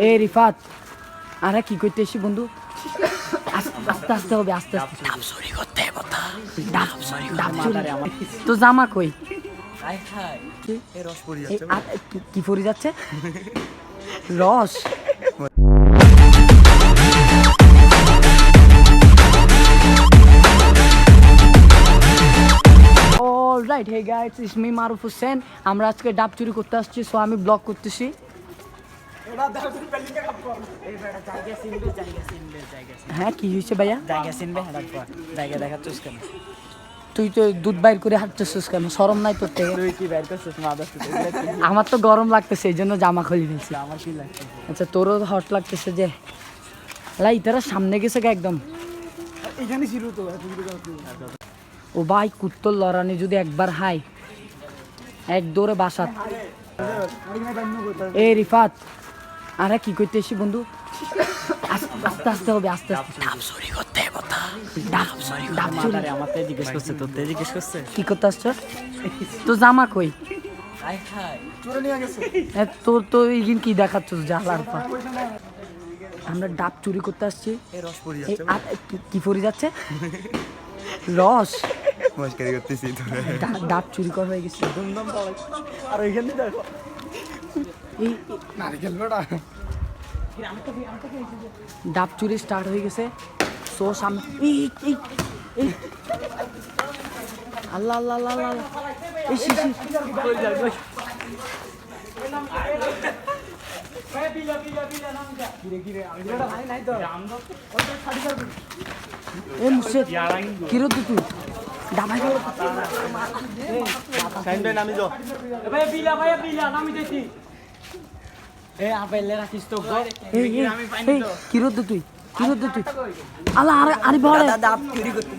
এ রিফাত, আরে কি করতেছি বন্ধু? আস্তে আস্তে হবে, আস্তে আস্তে ডাব চুরি করতে হবে। ডাব চুরি তো জামা কই? কি পরি যাচ্ছে? রস। Alright, hey guys, it's me Maruf Hossain. আমরা আজকে ডাব চুরি করতে আসছি, সো আমি ব্লগ করতেছি। হ্যাঁ, কি হয়েছে ভাইয়া? জায়গা দেখাচ্ছিস কেন? তুই তো দুধ বাইর করে হাঁটতেছিস কেন? শরম নাই তোর থেকে? তুই কি বের করছিস? আমার তো গরম লাগতেছে, এই জন্য জামা খুলে ফেলছি। আমার কি লাগছে? আচ্ছা, তোরও হট লাগতেছে যে লাই তারা সামনে গেছে গা একদম। এখানে ছিল তো। ও ভাই, কুত্তর লড়ানি যদি একবার হাই এক দৌড়ে বাসাত। এ রিফাত, আরে কি করতেছি বন্ধু? আস্তে আস্তে হবে, আস্তে আস্তে ডাব চুরি করতে হবে। ডাব চুরি আমার তো জিজ্ঞেস করছে, তোর তো জিজ্ঞেস করছে। কি করতে আসছো? তো জামা কই? তোর তো এইদিন কি দেখাচ্ছ? জালার পা। আমরা ডাব চুরি করতে আসছি। কি পরি যাচ্ছে? রস। ডাব চুরি করা হয়ে গেছে। আর ওইখানে দেখো ডাব চুরি স্টার্ট হয়ে গেছে। সো সামনে আল্লাহ আল্লাহ আল্লাহ আল্লাহ, এই শিশি কিরো তুই ডাবাই কিরো তুই আল্লাহ আরে বড় ডাব চুরি করতে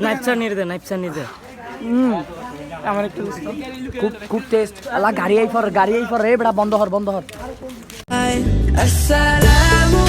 নাইপসা নিয়ে দে আমার একটু খুব টেস্ট। আল্লাহ গাড়ি আই ফর রে বেড়া, বন্ধ হর। Assalamu